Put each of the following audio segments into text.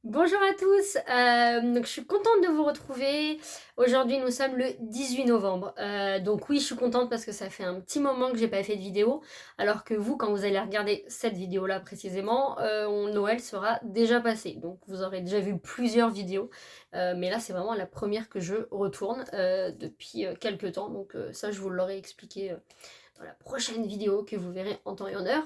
Bonjour à tous, donc je suis contente de vous retrouver. Aujourd'hui nous sommes le 18 novembre. Donc oui, je suis contente parce que ça fait un petit moment que j'ai pas fait de vidéo, alors que vous, quand vous allez regarder cette vidéo-là précisément, Noël sera déjà passé. Donc vous aurez déjà vu plusieurs vidéos, mais là c'est vraiment la première que je retourne depuis quelques temps. Donc ça je vous l'aurai expliqué dans la prochaine vidéo que vous verrez en temps et en heure.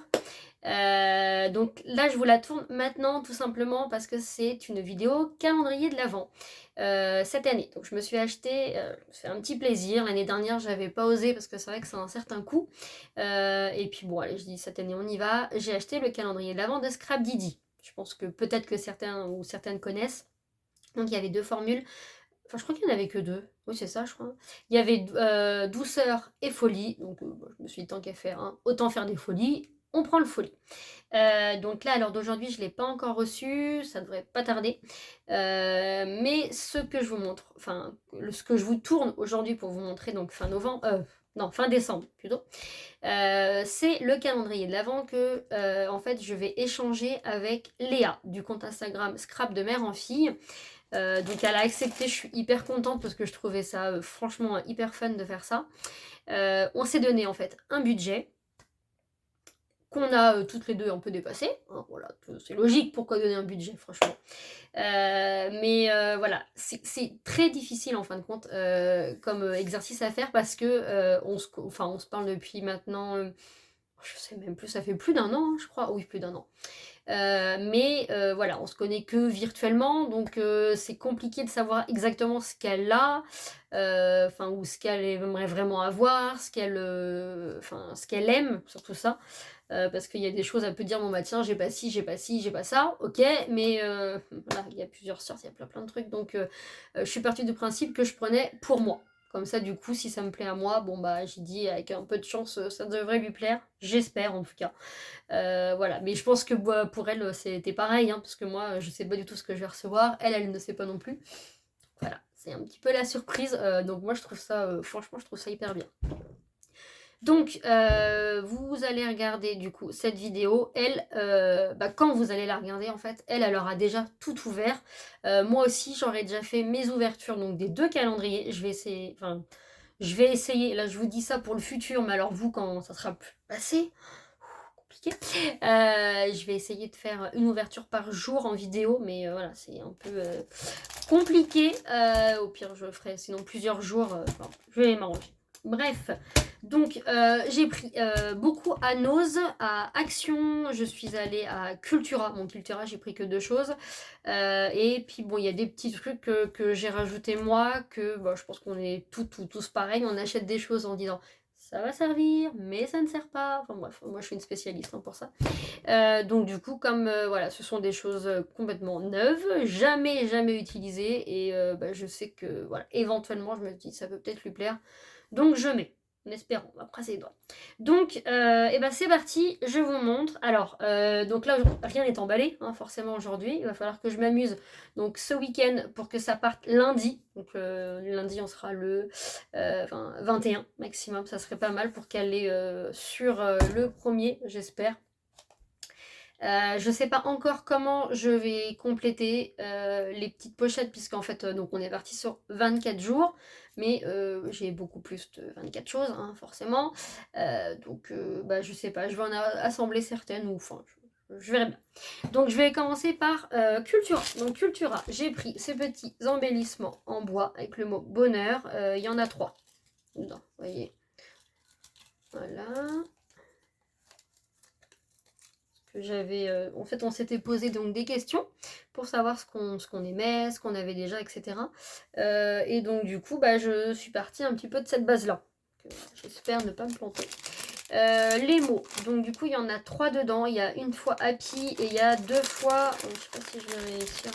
Donc là je vous la tourne maintenant tout simplement parce que c'est une vidéo calendrier de l'Avent cette année. Donc je me suis acheté, je me suis fait un petit plaisir. L'année dernière j'avais pas osé parce que c'est vrai que c'est un certain coût. Et puis bon allez, je dis cette année on y va. J'ai acheté le calendrier de l'Avent de Scrap Didi. Je pense que peut-être que certains ou certaines connaissent. Donc il y avait deux formules. Enfin, je crois qu'il n'y en avait que deux. Oui, c'est ça, je crois. Il y avait douceur et folie. Donc, je me suis dit, tant qu'à faire, hein, autant faire des folies. On prend le folie. Donc là, à l'heure d'aujourd'hui, je ne l'ai pas encore reçu. Ça devrait pas tarder. Mais ce que je vous montre, enfin, ce que je vous tourne aujourd'hui pour vous montrer, donc fin novembre, non, fin décembre plutôt, c'est le calendrier de l'Avent que, en fait, je vais échanger avec Léa du compte Instagram Scrap de mère en fille. Donc elle a accepté, je suis hyper contente parce que je trouvais ça franchement hyper fun de faire ça. On s'est donné en fait un budget qu'on a toutes les deux un peu dépassé. Hein, voilà, c'est logique, pourquoi donner un budget franchement. Mais voilà, c'est très difficile en fin de compte comme exercice à faire parce que on se parle depuis maintenant, je sais même plus, ça fait plus d'un an, hein, je crois. Oui, plus d'un an. Mais voilà, on se connaît que virtuellement, donc c'est compliqué de savoir exactement ce qu'elle a, enfin ou ce qu'elle aimerait vraiment avoir, enfin ce qu'elle aime, surtout ça, parce qu'il y a des choses, elle peut dire bon bah tiens j'ai pas ci, j'ai pas ci, j'ai pas ça, ok, mais voilà, il y a plusieurs sortes, il y a plein de trucs, donc je suis partie du principe que je prenais pour moi. Comme ça, du coup, si ça me plaît à moi, bon bah j'ai dit avec un peu de chance, ça devrait lui plaire, j'espère en tout cas. Voilà, mais je pense que pour elle c'était pareil, hein, parce que moi je sais pas du tout ce que je vais recevoir, elle ne sait pas non plus. Voilà, c'est un petit peu la surprise, donc moi je trouve ça, franchement je trouve ça hyper bien. Donc vous allez regarder du coup cette vidéo, elle, quand vous allez la regarder en fait, elle aura déjà tout ouvert. Moi aussi j'aurais déjà fait mes ouvertures donc des deux calendriers, je vais essayer, là je vous dis ça pour le futur, mais alors vous quand ça sera plus passé, compliqué. Je vais essayer de faire une ouverture par jour en vidéo, mais voilà, c'est un peu compliqué. Au pire, je ferai sinon plusieurs jours. Enfin, je vais m'arranger. Bref, donc j'ai pris beaucoup à Nose, à Action, je suis allée à Cultura. Mon Cultura, j'ai pris que deux choses. Et puis bon, il y a des petits trucs que j'ai rajouté moi, que bon, je pense qu'on est tous pareils. On achète des choses en disant ça va servir, mais ça ne sert pas. Enfin bref, moi je suis une spécialiste hein, pour ça. Donc du coup, comme voilà, ce sont des choses complètement neuves, jamais utilisées, et je sais que voilà, éventuellement, je me dis ça peut peut-être lui plaire. Donc je mets, en espérant, on va croiser les doigts. Donc, et ben c'est parti, je vous montre. Alors, donc là, rien n'est emballé, hein, forcément aujourd'hui. Il va falloir que je m'amuse. Donc ce week-end pour que ça parte lundi. Donc lundi, on sera le 21 maximum. Ça serait pas mal pour qu'elle ait sur le premier, j'espère. Je sais pas encore comment je vais compléter les petites pochettes puisqu'en fait donc on est parti sur 24 jours mais j'ai beaucoup plus de 24 choses hein, forcément donc je sais pas, je vais en assembler certaines ou enfin je verrai bien. Donc je vais commencer par Cultura. Donc Cultura, j'ai pris ces petits embellissements en bois avec le mot bonheur, il y en a 3 dedans, vous voyez, voilà. J'avais, en fait, on s'était posé donc des questions pour savoir ce qu'on aimait, ce qu'on avait déjà, etc. Et donc du coup, je suis partie un petit peu de cette base-là. J'espère ne pas me planter. Les mots. Donc du coup, il y en a 3 dedans. Il y a une fois happy et il y a 2 fois. Je sais pas si je vais réussir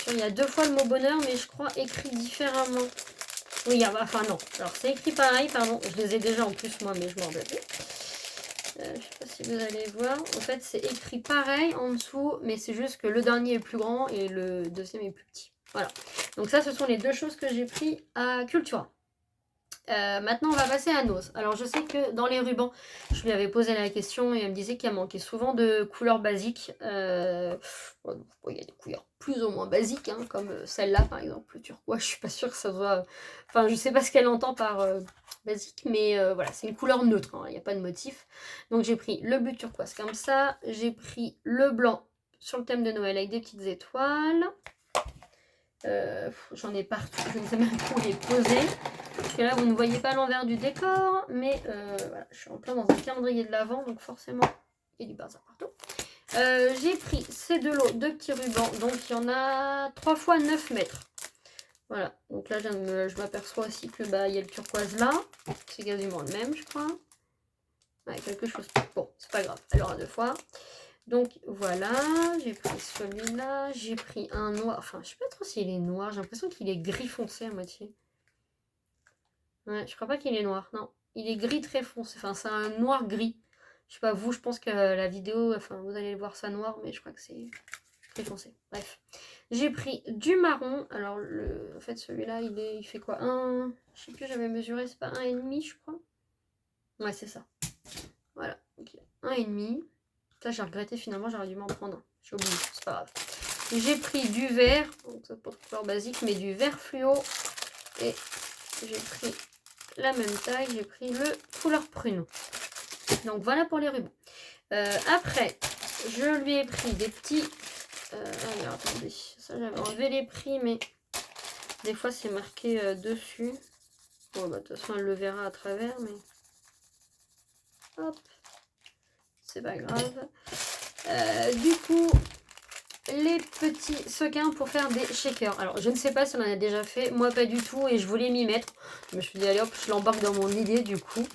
à. Il y a 2 fois le mot bonheur, mais je crois écrit différemment. Oui, enfin non. Alors c'est écrit pareil, pardon. Je les ai déjà en plus moi, mais je m'en rappelle plus. Je sais pas si vous allez voir. En fait, c'est écrit pareil en dessous, mais c'est juste que le dernier est plus grand et le deuxième est plus petit. Voilà. Donc ça, ce sont les deux choses que j'ai pris à Cultura. Maintenant, on va passer à Nose. Alors, je sais que dans les rubans, je lui avais posé la question et elle me disait qu'il manquait souvent de couleurs basiques. Bon, il y a des couleurs plus ou moins basiques, hein, comme celle-là, par exemple, le turquoise. Je suis pas sûre que ça soit... Enfin, je sais pas ce qu'elle entend par basique, mais voilà, c'est une couleur neutre, hein, il n'y a pas de motif. Donc, j'ai pris le bleu turquoise comme ça. J'ai pris le blanc sur le thème de Noël avec des petites étoiles. J'en ai partout, je ne sais même pas où les poser. Parce que là, vous ne voyez pas l'envers du décor, mais voilà, je suis en plein dans un calendrier de l'Avent, donc forcément, il y a du bazar partout. J'ai pris ces deux lots de petits rubans, donc il y en a 3 fois 9 mètres. Voilà, donc là, je m'aperçois aussi que bah, il y a le turquoise là, c'est quasiment le même, je crois. Ouais, quelque chose. Bon, c'est pas grave, elle aura 2 fois. Donc voilà, j'ai pris celui-là, j'ai pris un noir, enfin je sais pas trop s'il est noir, j'ai l'impression qu'il est gris foncé à moitié. Ouais, je crois pas qu'il est noir, non, il est gris très foncé, enfin c'est un noir gris. Je sais pas vous, je pense que la vidéo, enfin vous allez voir ça noir, mais je crois que c'est très foncé. Bref, j'ai pris du marron, alors en fait celui-là il fait quoi, je sais plus, j'avais mesuré, c'est pas 1,5 je crois. Ouais c'est ça, voilà, ok, 1,5. Ça, j'ai regretté finalement, j'aurais dû m'en prendre un. J'ai oublié, c'est pas grave. J'ai pris du vert, donc ça pour couleur basique, mais du vert fluo. Et j'ai pris la même taille, j'ai pris le couleur prune. Donc voilà pour les rubans. Après, je lui ai pris des petits... alors attendez, ça j'avais enlevé les prix, mais des fois c'est marqué dessus. Bon bah de toute façon elle le verra à travers, mais... Hop, c'est pas grave. Du coup, les petits sequins pour faire des shakers. Alors, je ne sais pas si on en a déjà fait, moi pas du tout, et je voulais m'y mettre. Je me suis dit, allez hop, je l'embarque dans mon idée du coup.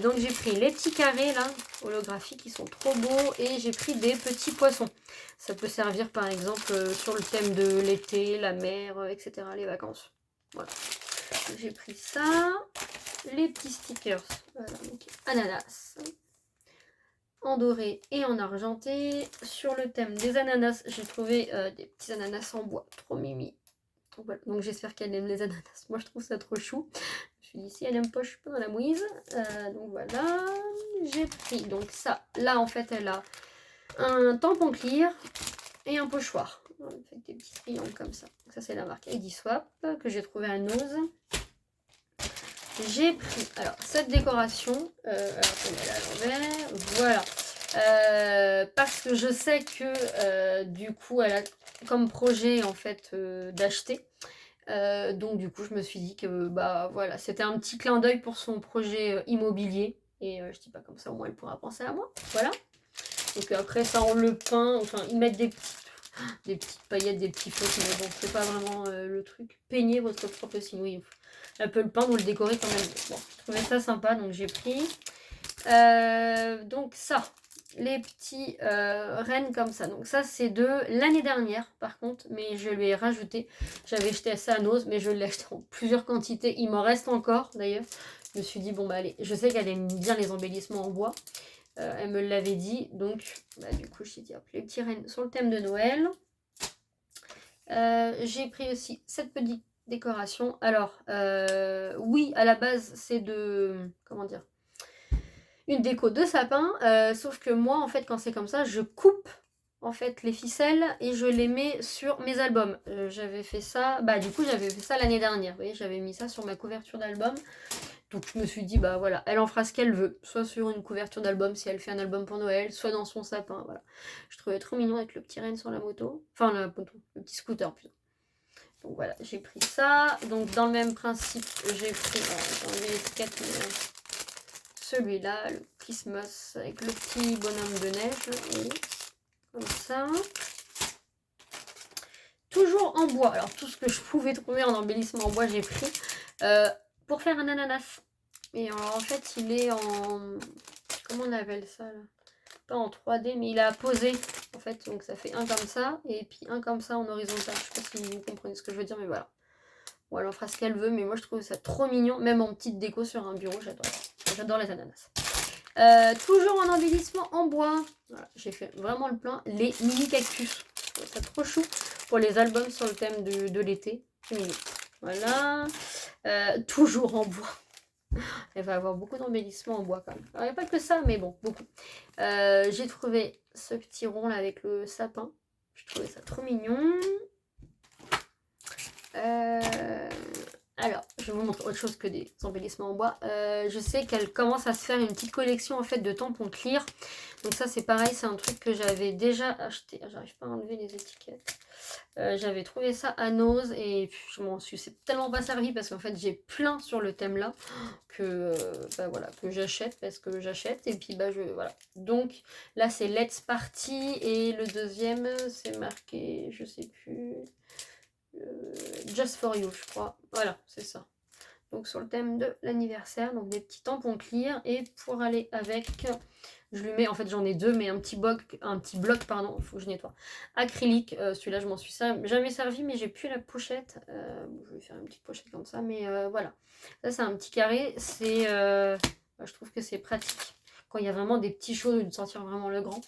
Donc, j'ai pris les petits carrés là, holographiques, qui sont trop beaux, et j'ai pris des petits poissons. Ça peut servir par exemple sur le thème de l'été, la mer, etc., les vacances. Voilà. J'ai pris ça. Les petits stickers. Voilà, donc ananas. En doré et en argenté. Sur le thème des ananas, j'ai trouvé des petits ananas en bois, trop mimi. Donc, voilà. Donc j'espère qu'elle aime les ananas. Moi je trouve ça trop chou. Je me suis dit si elle aime pas, je suis pas dans la mouise. Donc voilà, j'ai pris donc ça. Là en fait elle a un tampon clear et un pochoir. Avec des petits triangles comme ça. Donc, ça c'est la marque Eddie Swap que j'ai trouvé à Nose. J'ai pris alors cette décoration, alors attendez, elle est à l'envers, voilà, parce que je sais que du coup elle a comme projet en fait d'acheter, donc du coup je me suis dit que bah voilà c'était un petit clin d'œil pour son projet immobilier et je dis pas comme ça au moins elle pourra penser à moi, voilà. Donc après ça on le peint, enfin ils mettent des petites paillettes, des petits feux, mais bon c'est pas vraiment le truc. Peignez votre propre signe, oui. Elle peut le peindre ou le décorer comme elle veut. Bon, je trouvais ça sympa, donc j'ai pris. Donc ça, les petits rennes comme ça. Donc ça, c'est de l'année dernière, par contre, mais je lui ai rajouté. J'avais jeté ça à Nose, mais je l'ai acheté en plusieurs quantités. Il m'en reste encore, d'ailleurs. Je me suis dit, bon, bah allez, je sais qu'elle aime bien les embellissements en bois. Elle me l'avait dit, donc bah, du coup, je me suis dit, hop, les petits rennes sur le thème de Noël. J'ai pris aussi cette petite décoration. Alors, oui, à la base, c'est comment dire, une déco de sapin. Sauf que moi, en fait, quand c'est comme ça, je coupe en fait les ficelles et je les mets sur mes albums. J'avais fait ça, bah du coup, j'avais fait ça l'année dernière. Vous voyez, j'avais mis ça sur ma couverture d'album. Donc je me suis dit, bah voilà, elle en fera ce qu'elle veut. Soit sur une couverture d'album si elle fait un album pour Noël, soit dans son sapin, voilà. Je trouvais trop mignon avec le petit renne sur la moto. Enfin, la moto, le petit scooter plutôt. Donc voilà, j'ai pris ça. Donc dans le même principe, j'ai pris celui-là, le Christmas, avec le petit bonhomme de neige. Comme ça. Toujours en bois. Alors tout ce que je pouvais trouver en embellissement en bois, j'ai pris. Pour faire un ananas. Et en fait, il est en... Comment on appelle ça là? Pas en 3D, mais il a posé. En fait, donc ça fait un comme ça. Et puis un comme ça en horizontal. Je sais pas si vous comprenez ce que je veux dire, mais voilà. Bon, elle en fera ce qu'elle veut, mais moi je trouve ça trop mignon. Même en petite déco sur un bureau, j'adore. J'adore les ananas. Toujours en embellissement en bois. Voilà, j'ai fait vraiment le plein. Les mini cactus. Je trouve ça trop chou pour les albums sur le thème de l'été. C'est mignon. Voilà. Toujours en bois. Elle va avoir beaucoup d'embellissements en bois quand même. Alors, il n'y a pas que ça, mais bon, beaucoup. J'ai trouvé ce petit rond là avec le sapin. Je trouvais ça trop mignon. Alors, je vais vous montrer autre chose que des embellissements en bois. Je sais qu'elle commence à se faire une petite collection en fait de tampons clear. Donc ça c'est pareil, c'est un truc que j'avais déjà acheté. J'arrive pas à enlever les étiquettes. J'avais trouvé ça à Nose et je m'en suis tellement pas servi parce qu'en fait j'ai plein sur le thème là que bah voilà, que j'achète parce que j'achète et puis bah voilà. Donc là c'est Let's Party et le deuxième c'est marqué, je sais plus. Just for You, je crois. Voilà, c'est ça. Donc sur le thème de l'anniversaire, donc des petits tampons clear. Et pour aller avec, je lui mets, en fait j'en ai deux, mais un petit bloc, pardon, il faut que je nettoie. Acrylique, celui-là je m'en suis jamais servi, mais j'ai plus la pochette. Je vais faire une petite pochette comme ça, mais voilà. Ça c'est un petit carré, c'est, je trouve que c'est pratique. Quand il y a vraiment des petits choses, de sortir vraiment le grand.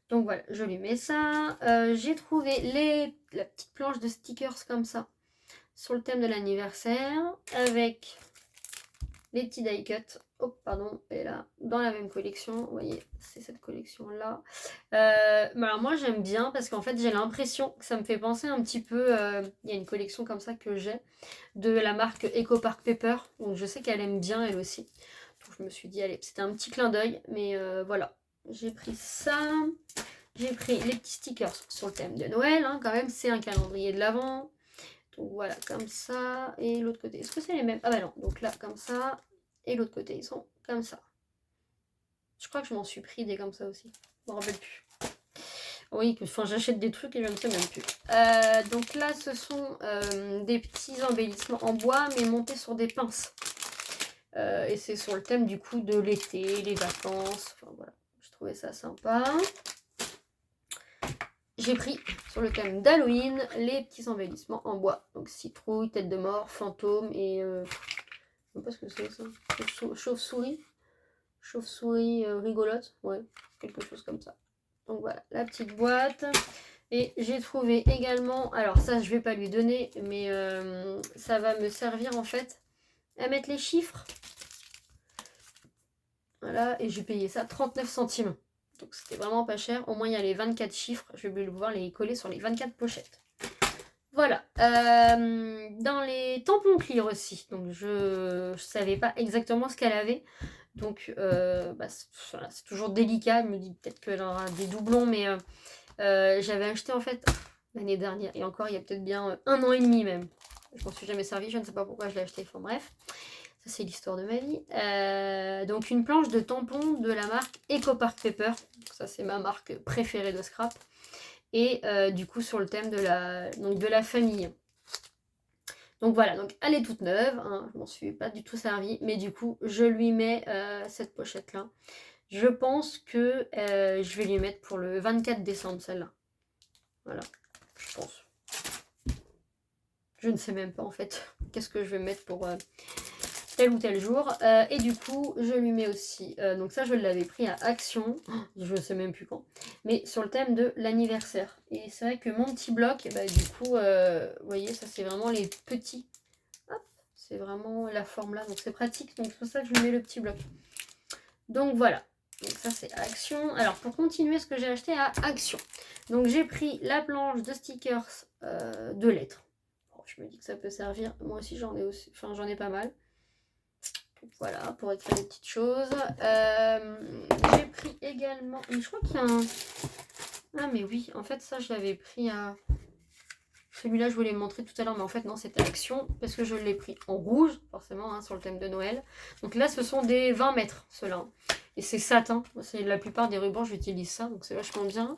Donc voilà, je lui mets ça. J'ai trouvé la petite planche de stickers comme ça sur le thème de l'anniversaire avec les petits die cut. Oh pardon, et là, dans la même collection, vous voyez, c'est cette collection-là. Alors moi j'aime bien parce qu'en fait j'ai l'impression que ça me fait penser un petit peu, il y a une collection comme ça que j'ai de la marque Eco Park Paper. Donc je sais qu'elle aime bien elle aussi. Donc je me suis dit, allez, c'était un petit clin d'œil, mais voilà. J'ai pris ça, j'ai pris les petits stickers sur le thème de Noël, hein, quand même, c'est un calendrier de l'Avent. Donc voilà, comme ça, et l'autre côté, est-ce que c'est les mêmes? Ah bah non, donc là, comme ça, et l'autre côté, ils sont comme ça. Je crois que je m'en suis pris des comme ça aussi, je me rappelle plus. Oui, enfin j'achète des trucs et je ne sais même plus. Donc là, ce sont des petits embellissements en bois, mais montés sur des pinces. Et c'est sur le thème du coup de l'été, les vacances, enfin voilà. Je trouvais ça sympa. J'ai pris sur le thème d'Halloween les petits embellissements en bois. Donc citrouille, tête de mort, fantôme et... je sais pas ce que c'est ça. Chauve-souris. Chauve-souris rigolote. Ouais, quelque chose comme ça. Donc voilà, la petite boîte. Et j'ai trouvé également... Alors ça, je vais pas lui donner, mais ça va me servir en fait à mettre les chiffres. Voilà, et j'ai payé ça 39 centimes. Donc c'était vraiment pas cher. Au moins il y a les 24 chiffres. Je vais pouvoir les coller sur les 24 pochettes. Voilà. Dans les tampons clear aussi. Donc je savais pas exactement ce qu'elle avait. Donc c'est toujours délicat. Je me dis peut-être qu'elle aura des doublons. Mais j'avais acheté en fait l'année dernière. Et encore il y a peut-être bien 1 an et demi même. Je m'en suis jamais servi. Je ne sais pas pourquoi je l'ai acheté. Enfin bref. Ça, c'est l'histoire de ma vie. Donc, une planche de tampons de la marque Eco Park Paper. Ça, c'est ma marque préférée de scrap. Et du coup, sur le thème de la famille. Donc voilà, donc elle est toute neuve. Hein, je m'en suis pas du tout servi. Mais du coup, je lui mets cette pochette-là. Je pense que je vais lui mettre pour le 24 décembre, celle-là. Voilà, je pense. Je ne sais même pas, en fait, qu'est-ce que je vais mettre pour... tel ou tel jour. Et du coup, je lui mets aussi... donc ça, je l'avais pris à Action. Je ne sais même plus quand. Mais sur le thème de l'anniversaire. Et c'est vrai que mon petit bloc, bah, du coup, vous voyez, ça, c'est vraiment les petits. Hop, c'est vraiment la forme là. Donc c'est pratique. Donc c'est pour ça que je lui mets le petit bloc. Donc voilà. Donc ça, c'est Action. Alors, pour continuer, ce que j'ai acheté à Action. Donc j'ai pris la planche de stickers de lettres. Bon, je me dis que ça peut servir. Moi aussi, j'en ai pas mal. Voilà, pour écrire des petites choses. J'ai pris également... Mais je crois qu'il y a un... Ah mais oui, en fait ça je l'avais pris à... Celui-là je voulais le montrer tout à l'heure, mais en fait non, c'était Action. Parce que je l'ai pris en rouge, forcément, hein, sur le thème de Noël. Donc là ce sont des 20 mètres, ceux-là. Et c'est satin. C'est la plupart des rubans, j'utilise ça, donc c'est vachement bien.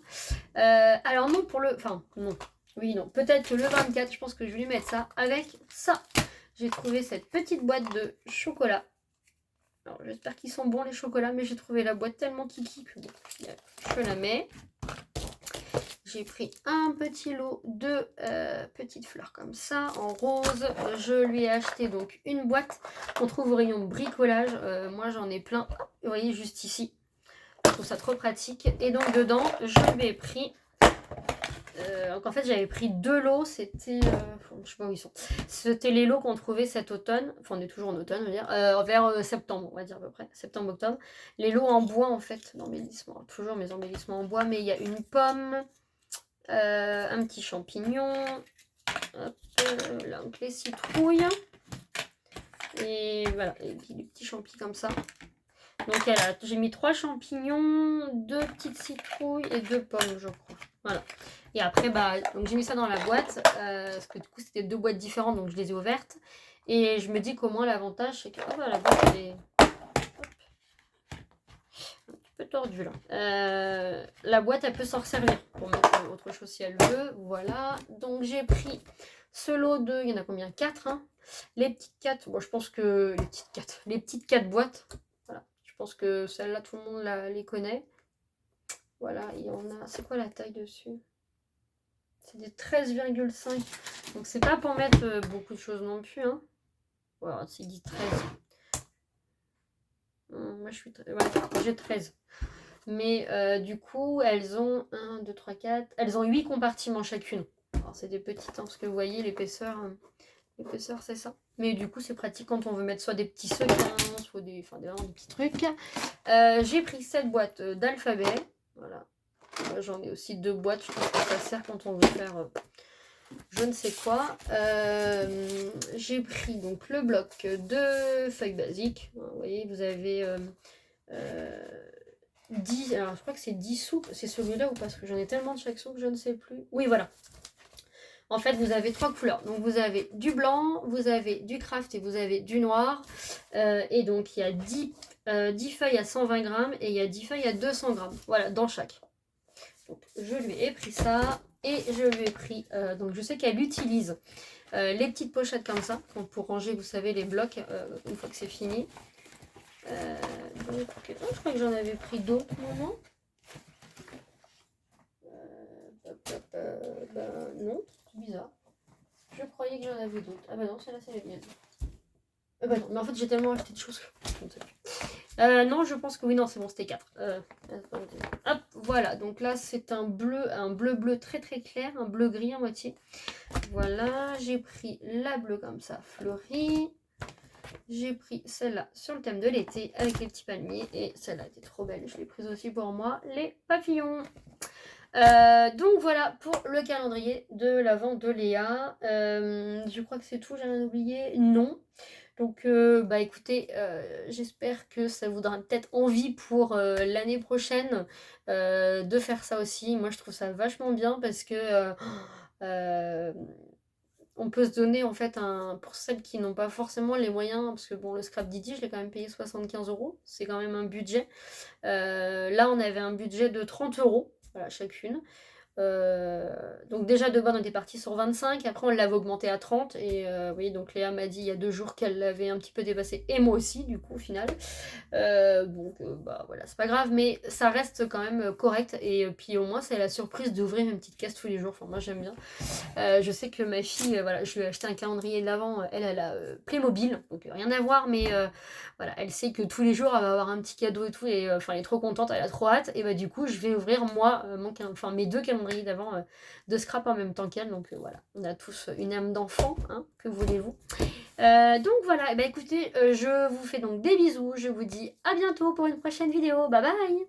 Alors non, pour le... Enfin, non. Oui, non. Peut-être que le 24, je pense que je vais lui mettre ça avec ça. J'ai trouvé cette petite boîte de chocolat. Alors j'espère qu'ils sont bons les chocolats, mais j'ai trouvé la boîte tellement kiki que bon, je la mets. J'ai pris un petit lot de petites fleurs comme ça, en rose. Je lui ai acheté donc une boîte qu'on trouve au rayon bricolage. Moi j'en ai plein, vous voyez juste ici. Je trouve ça trop pratique. Et donc dedans, je lui ai pris Donc en fait j'avais pris 2 lots, c'était... je sais pas où ils sont. C'était les lots qu'on trouvait cet automne, enfin on est toujours en automne on va dire, vers septembre on va dire à peu près, septembre-octobre. Les lots en bois en fait, d'embellissement, toujours mes embellissements en bois, mais il y a une pomme, un petit champignon, hop, là donc les citrouilles, et voilà, et puis des petits champis comme ça. Donc j'ai mis 3 champignons, 2 petites citrouilles et 2 pommes je crois. Voilà. Et après donc j'ai mis ça dans la boîte, parce que du coup c'était 2 boîtes différentes donc je les ai ouvertes. Et je me dis qu'au moins l'avantage c'est que la boîte elle est un petit peu tordue là. La boîte elle peut s'en servir pour mettre autre chose si elle veut. Voilà. Donc j'ai pris ce lot de, il y en a combien, 4 hein. Les petites 4, bon je pense que les petites 4 boîtes. Je pense que celle-là, tout le monde les connaît. Voilà, il y en a... C'est quoi la taille dessus? C'est des 13,5. Donc c'est pas pour mettre beaucoup de choses non plus. Hein. Voilà, c'est dit 13. Moi, je suis... Ouais, j'ai 13. Mais du coup, elles ont 1, 2, 3, 4... Elles ont 8 compartiments chacune. Alors c'est des petites, hein, parce que vous voyez, l'épaisseur, c'est ça. Mais du coup, c'est pratique quand on veut mettre soit des petits sequins, soit des petits trucs. J'ai pris cette boîte d'alphabet. Voilà. J'en ai aussi 2 boîtes. Je pense que ça sert quand on veut faire je ne sais quoi. J'ai pris donc le bloc de feuilles basiques. Vous voyez, vous avez 10. Alors, je crois que c'est 10 sous. C'est celui-là ou pas? Parce que j'en ai tellement de chaque sou que je ne sais plus. Oui, voilà. En fait, vous avez 3 couleurs. Donc, vous avez du blanc, vous avez du craft et vous avez du noir. Et donc, il y a 10 feuilles à 120 grammes et il y a 10 feuilles à 200 grammes. Voilà, dans chaque. Donc, je lui ai pris ça. Et je lui ai pris... donc, je sais qu'elle utilise les petites pochettes comme ça. Donc, pour ranger, vous savez, les blocs une fois que c'est fini. Donc, je crois que j'en avais pris d'autres moments. Non. Bizarre. Je croyais que j'en avais d'autres. Ah bah non, celle-là, c'est la mienne. Bah non, mais en fait, j'ai tellement acheté de choses que je ne sais plus. Non, je pense que oui, non, c'est bon, c'était 4. Hop, voilà. Donc là, c'est un bleu très très clair, un bleu gris à moitié. Voilà, j'ai pris la bleue comme ça, fleurie. J'ai pris celle-là sur le thème de l'été avec les petits palmiers. Et celle-là était trop belle. Je l'ai prise aussi pour moi, les papillons. Donc voilà pour le calendrier de l'Avent de Léa. Je crois que c'est tout, j'ai rien oublié. Non. Donc écoutez, j'espère que ça vous donnera peut-être envie pour l'année prochaine de faire ça aussi. Moi je trouve ça vachement bien parce que on peut se donner en fait pour celles qui n'ont pas forcément les moyens, parce que bon le scrap Didi je l'ai quand même payé 75 €, c'est quand même un budget. Là on avait un budget de 30 €. Voilà, chacune. Donc déjà de base on était parti sur 25, après on l'avait augmenté à 30 et vous voyez donc Léa m'a dit il y a 2 jours qu'elle l'avait un petit peu dépassé et moi aussi du coup au final. Voilà c'est pas grave mais ça reste quand même correct et puis au moins c'est la surprise d'ouvrir une petite caisse tous les jours, enfin moi j'aime bien. Je sais que ma fille, voilà, je lui ai acheté un calendrier de l'Avent, elle a Playmobil, donc rien à voir, mais voilà, elle sait que tous les jours elle va avoir un petit cadeau et tout, et elle est trop contente, elle a trop hâte, et du coup je vais ouvrir moi mes 2 calendriers d'Avent de scrap en même temps qu'elle, donc voilà, on a tous une âme d'enfant, hein, que voulez-vous. Donc voilà, écoutez, je vous fais donc des bisous, je vous dis à bientôt pour une prochaine vidéo, bye bye.